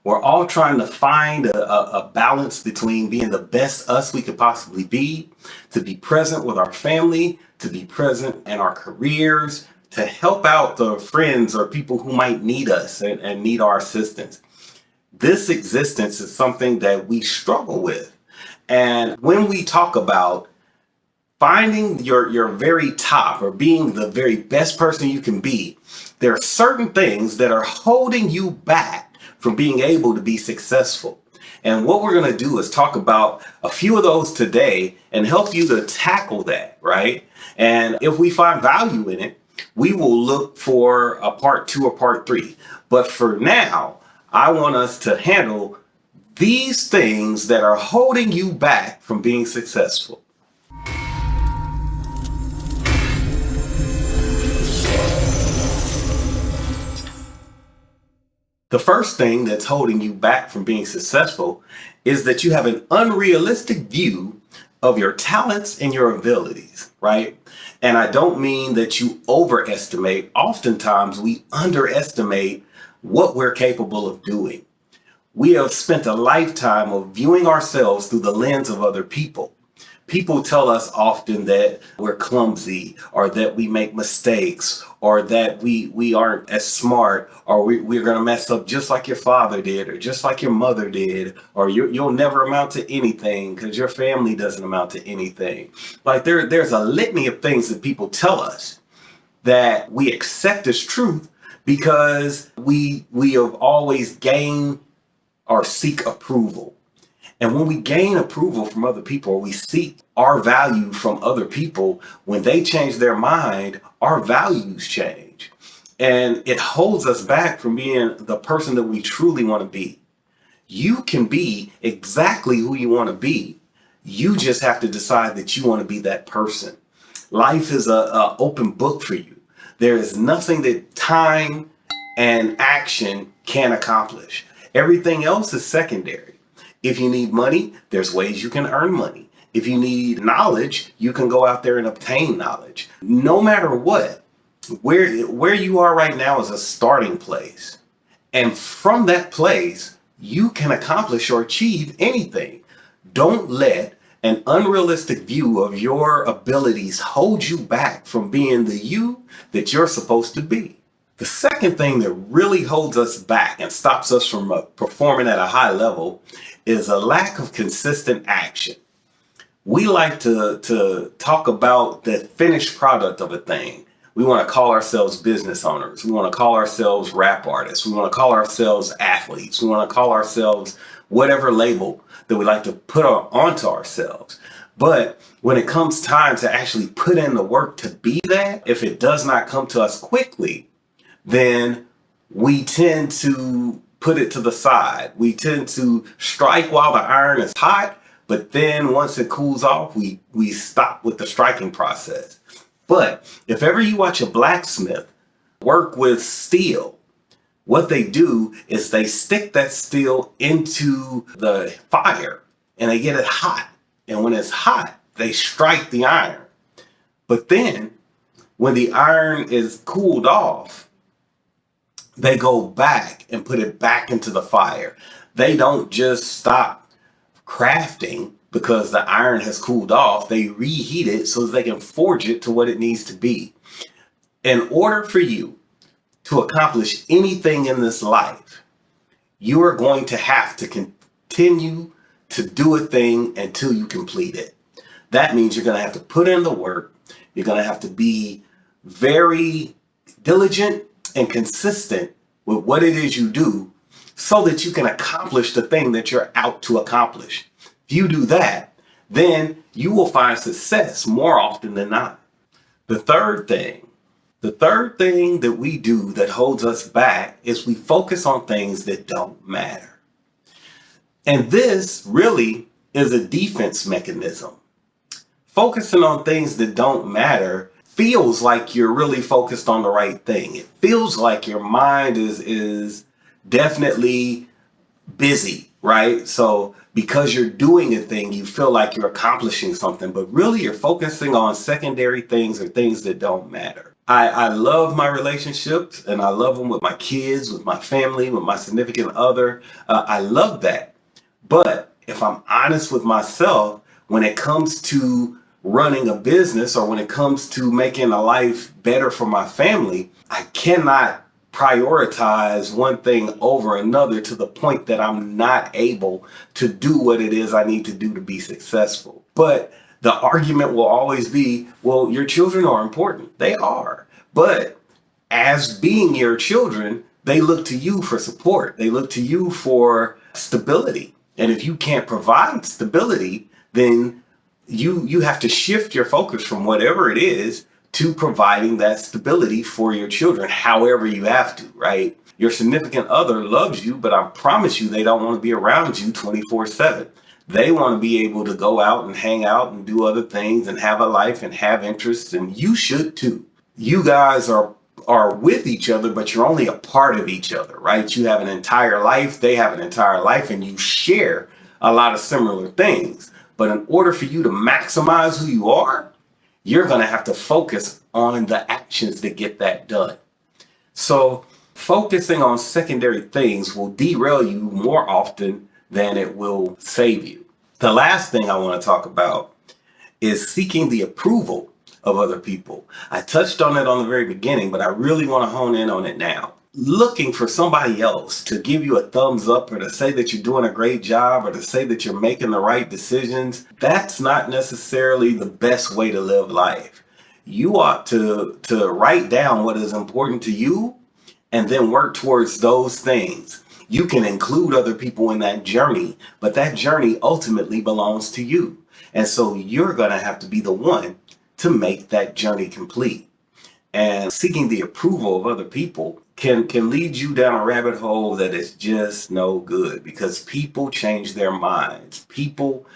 We're all trying to find a balance between being the best us we could possibly be, to be present with our family, to be present in our careers, to help out the friends or people who might need us and need our assistance. This existence is something that we struggle with. And when we talk about finding your very top or being the very best person you can be, there are certain things that are holding you back from being able to be successful. And what we're going to do is talk about a few of those today and help you to tackle that, right? And if we find value in it, we will look for a part 2 or part 3. But for now, I want us to handle these things that are holding you back from being successful. The first thing that's holding you back from being successful is that you have an unrealistic view of your talents and your abilities, right? And I don't mean that you overestimate. Oftentimes we underestimate what we're capable of doing. We have spent a lifetime of viewing ourselves through the lens of other people. People tell us often that we're clumsy, or that we make mistakes, or that we aren't as smart, or we're going to mess up just like your father did, or just like your mother did, or you'll never amount to anything because your family doesn't amount to anything. Like there's a litany of things that people tell us that we accept as truth because we have always gained or seek approval. And when we gain approval from other people, or we seek our value from other people, when they change their mind, our values change. And it holds us back from being the person that we truly want to be. You can be exactly who you want to be. You just have to decide that you want to be that person. Life is an open book for you. There is nothing that time and action can accomplish. Everything else is secondary. If you need money, there's ways you can earn money. If you need knowledge, you can go out there and obtain knowledge. No matter what, where you are right now is a starting place. And from that place, you can accomplish or achieve anything. Don't let an unrealistic view of your abilities hold you back from being the you that you're supposed to be. The second thing that really holds us back and stops us from performing at a high level is a lack of consistent action. We like to talk about the finished product of a thing. We want to call ourselves business owners. We want to call ourselves rap artists. We want to call ourselves athletes. We want to call ourselves whatever label that we like to put onto ourselves. But when it comes time to actually put in the work to be that, if it does not come to us quickly, then we tend to put it to the side. We tend to strike while the iron is hot, but then once it cools off, we stop with the striking process. But if ever you watch a blacksmith work with steel, what they do is they stick that steel into the fire and they get it hot. And when it's hot, they strike the iron. But then when the iron is cooled off, they go back and put it back into the fire. They don't just stop crafting because the iron has cooled off. They reheat it so that they can forge it to what it needs to be. In order for you to accomplish anything in this life, you are going to have to continue to do a thing until you complete it. That means you're going to have to put in the work. You're going to have to be very diligent and consistent with what it is you do so that you can accomplish the thing that you're out to accomplish. If you do that, then you will find success more often than not. The third thing that we do that holds us back is we focus on things that don't matter. And this really is a defense mechanism. Focusing on things that don't matter feels like you're really focused on the right thing. It feels like your mind is definitely busy, right? So because you're doing a thing, you feel like you're accomplishing something, but really you're focusing on secondary things or things that don't matter. I love my relationships and I love them with my kids, with my family, with my significant other. I love that. But if I'm honest with myself, when it comes to running a business or when it comes to making a life better for my family, I cannot prioritize one thing over another to the point that I'm not able to do what it is I need to do to be successful. But the argument will always be, well, your children are important. They are. But as being your children, they look to you for support. They look to you for stability. And if you can't provide stability, then you have to shift your focus from whatever it is to providing that stability for your children, however you have to, right? Your significant other loves you, but I promise you they don't want to be around you 24/7. They want to be able to go out and hang out and do other things and have a life and have interests, and you should too. You guys are with each other, but you're only a part of each other, right? You have an entire life, they have an entire life, and you share a lot of similar things. But in order for you to maximize who you are, you're going to have to focus on the actions to get that done. So focusing on secondary things will derail you more often than it will save you. The last thing I want to talk about is seeking the approval of other people. I touched on it on the very beginning, but I really want to hone in on it now. Looking for somebody else to give you a thumbs up or to say that you're doing a great job or to say that you're making the right decisions, that's not necessarily the best way to live life. You ought to write down what is important to you and then work towards those things. You can include other people in that journey, but that journey ultimately belongs to you. And so you're going to have to be the one to make that journey complete. And seeking the approval of other people can lead you down a rabbit hole that is just no good, because people change their minds. People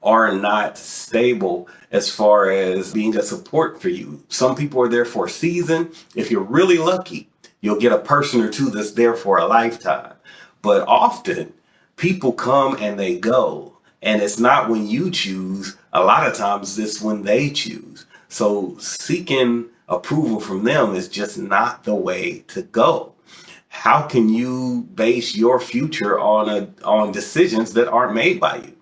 are not stable as far as being a support for you. Some people are there for a season. If you're really lucky, you'll get a person or two that's there for a lifetime. But often people come and they go, and it's not when you choose. A lot of times it's when they choose. So seeking approval from them is just not the way to go. How can you base your future on decisions that aren't made by you?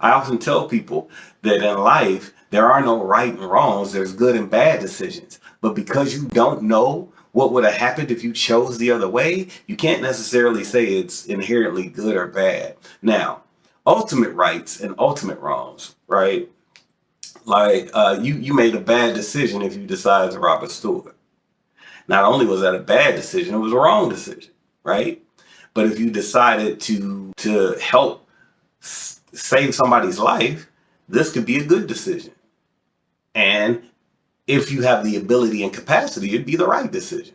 I often tell people that in life, there are no right and wrongs. There's good and bad decisions. But because you don't know what would have happened if you chose the other way, you can't necessarily say it's inherently good or bad. Now, ultimate rights and ultimate wrongs, right? Like you made a bad decision if you decided to rob a store. Not only was that a bad decision, it was a wrong decision, right? But if you decided to help save somebody's life, this could be a good decision. And if you have the ability and capacity, it'd be the right decision.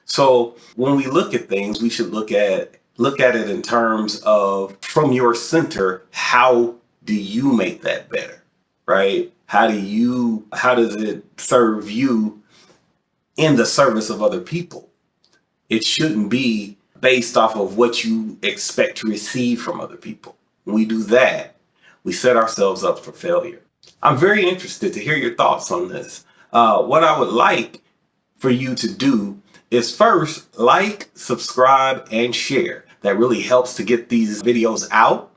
So when we look at things, we should look at it in terms of, from your center, how do you make that better, right? How does it serve you in the service of other people? It shouldn't be based off of what you expect to receive from other people. When we do that, we set ourselves up for failure. I'm very interested to hear your thoughts on this. What I would like for you to do is first like, subscribe, and share. That really helps to get these videos out.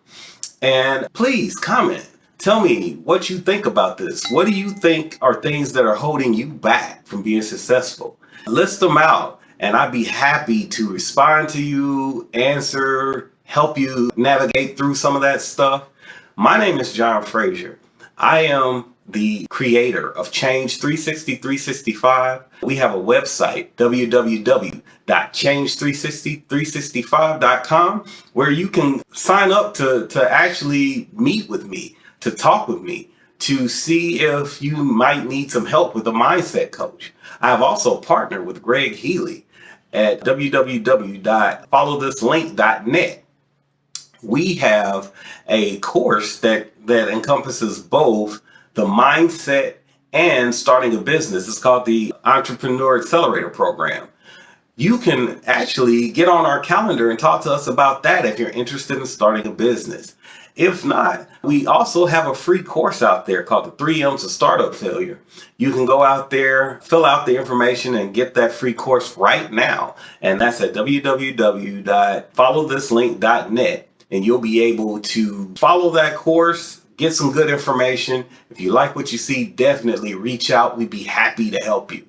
And please comment. Tell me what you think about this. What do you think are things that are holding you back from being successful? List them out, and I'd be happy to respond to you, answer, help you navigate through some of that stuff. My name is John Frazier. I am the creator of Change 365. We have a website, www.change365.com, where you can sign up to actually meet with me, to talk with me, to see if you might need some help with a mindset coach. I have also partnered with Greg Healy at www.followthislink.net. We have a course that encompasses both the mindset and starting a business. It's called the Entrepreneur Accelerator Program. you can actually get on our calendar and talk to us about that if you're interested in starting a business. If not, we also have a free course out there called the 3 M's of Startup Failure. You can go out there, fill out the information, and get that free course right now. And that's at www.followthislink.net. And you'll be able to follow that course, get some good information. If you like what you see, definitely reach out. We'd be happy to help you.